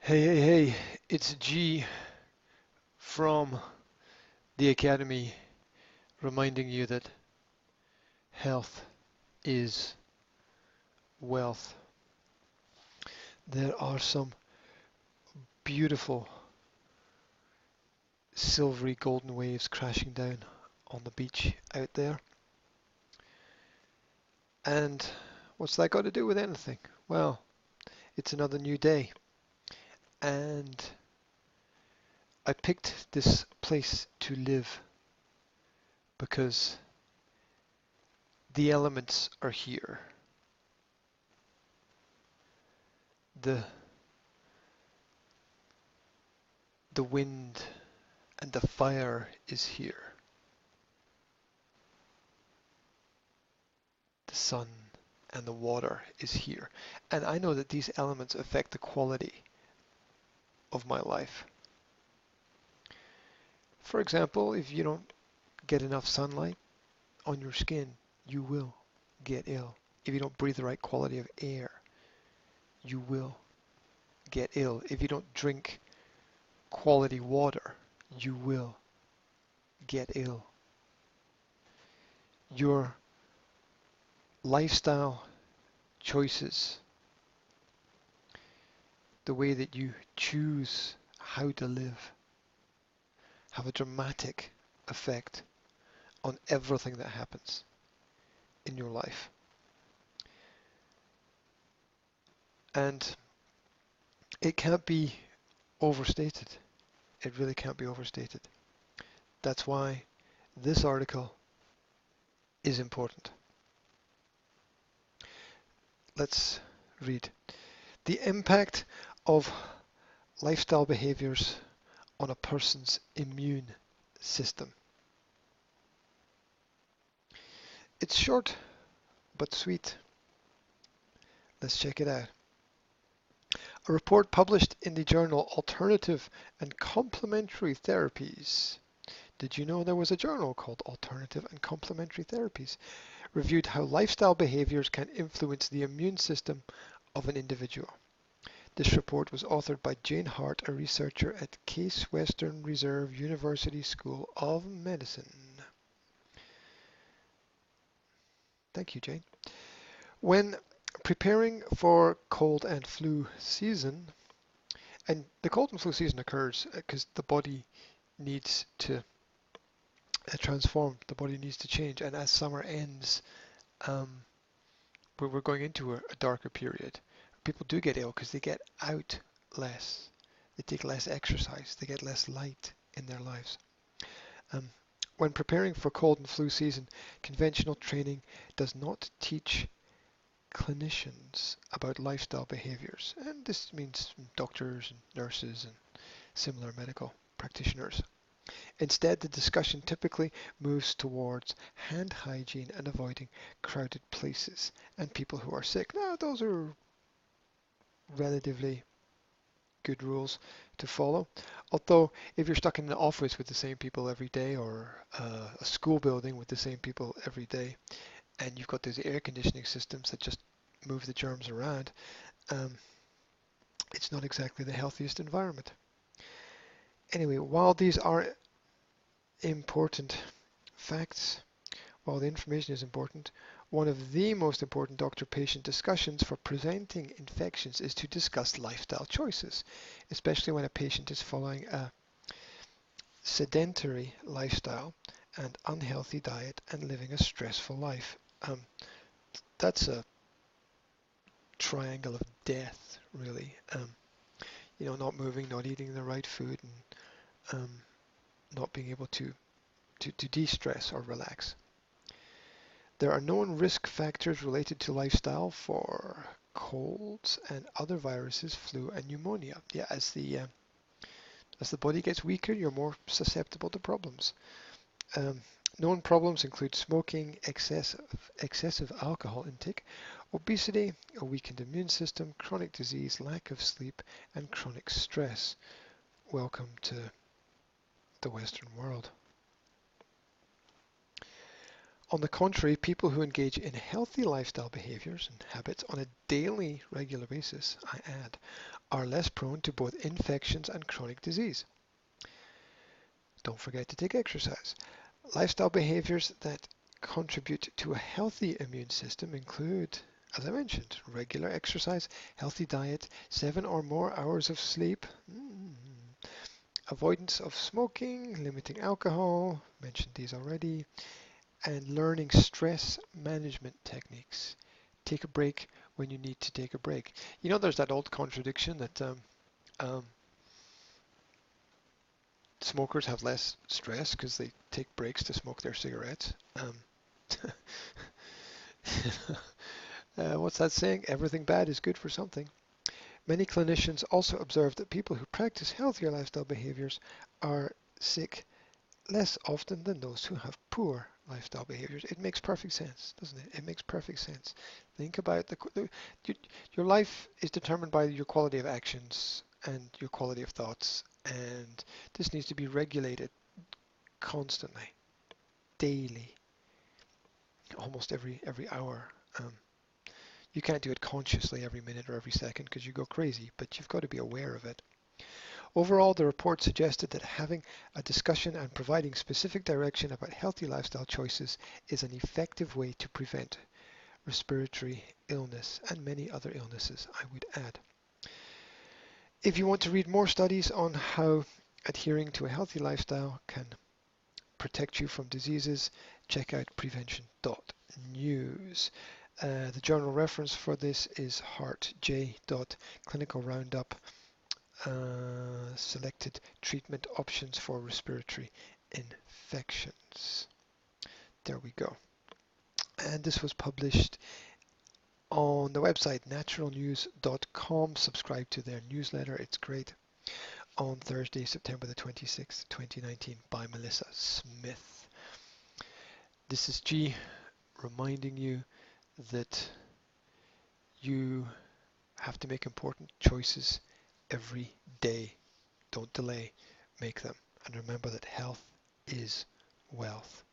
Hey, it's G from the Academy reminding you that health is wealth. There are some beautiful silvery golden waves crashing down on the beach out there. And what's that got to do with anything? Well, it's another new day. And I picked this place to live because the elements are here. The the wind and the fire is here. The sun and the water is here. And I know that these elements affect the quality of my life. For example, if you don't get enough sunlight on your skin, you will get ill. If you don't breathe the right quality of air, you will get ill. If you don't drink quality water, you will get ill. Your lifestyle choices, the way that you choose how to live, have a dramatic effect on everything that happens in your life. And it can't be overstated. It really can't be overstated. That's why this article is important. Let's read. The impact of lifestyle behaviors on a person's immune system. It's short but sweet. Let's check it out. A report published in the journal Alternative and Complementary Therapies. Did you know there was a journal called Alternative and Complementary Therapies? Reviewed how lifestyle behaviors can influence the immune system of an individual. This report was authored by Jane Hart, a researcher at Case Western Reserve University School of Medicine. Thank you, Jane. When preparing for cold and flu season, and the cold and flu season occurs because the body needs to transform, the body needs to change, and as summer ends, we're going into a darker period. People do get ill because they get out less, they take less exercise, they get less light in their lives. When preparing for cold and flu season, conventional training does not teach clinicians about lifestyle behaviors, and this means doctors and nurses and similar medical practitioners. Instead, the discussion typically moves towards hand hygiene and avoiding crowded places and people who are sick. Now, those are relatively good rules to follow. Although, if you're stuck in an office with the same people every day, or a school building with the same people every day, and you've got those air conditioning systems that just move the germs around, it's not exactly the healthiest environment. Anyway, while these are important facts, while the information is important, one of the most important doctor-patient discussions for preventing infections is to discuss lifestyle choices, especially when a patient is following a sedentary lifestyle and unhealthy diet and living a stressful life. That's a triangle of death, really. Not moving, not eating the right food, and not being able to de-stress or relax. There are known risk factors related to lifestyle for colds and other viruses, flu and pneumonia. Yeah, as the body gets weaker, you're more susceptible to problems. Known problems include smoking, excessive alcohol intake, obesity, a weakened immune system, chronic disease, lack of sleep, and chronic stress. Welcome to the Western world. On the contrary, people who engage in healthy lifestyle behaviors and habits on a daily, regular basis, I add, are less prone to both infections and chronic disease. Don't forget to take exercise. Lifestyle behaviors that contribute to a healthy immune system include, as I mentioned, regular exercise, healthy diet, 7 or more hours of sleep, avoidance of smoking, limiting alcohol, mentioned these already, and learning stress management techniques. Take a break when you need to take a break. You know, there's that old contradiction that um, smokers have less stress because they take breaks to smoke their cigarettes. What's that saying? Everything bad is good for something. Many clinicians also observe that people who practice healthier lifestyle behaviors are sick less often than those who have poor lifestyle behaviors. It makes perfect sense, doesn't it? It makes perfect sense. Think about your life is determined by your quality of actions and your quality of thoughts, and this needs to be regulated constantly, daily, almost every hour. You can't do it consciously every minute or every second because you go crazy, but you've got to be aware of it. Overall, the report suggested that having a discussion and providing specific direction about healthy lifestyle choices is an effective way to prevent respiratory illness and many other illnesses, I would add. If you want to read more studies on how adhering to a healthy lifestyle can protect you from diseases, check out prevention.news. The journal reference for this is Heart J. Clinical Roundup, selected treatment options for respiratory infections. There we go. And this was published on the website naturalnews.com. Subscribe to their newsletter, it's great. On Thursday, September the 26th, 2019, by Melissa Smith. This is G reminding you that you have to make important choices every day. Don't delay, make them. And remember that health is wealth.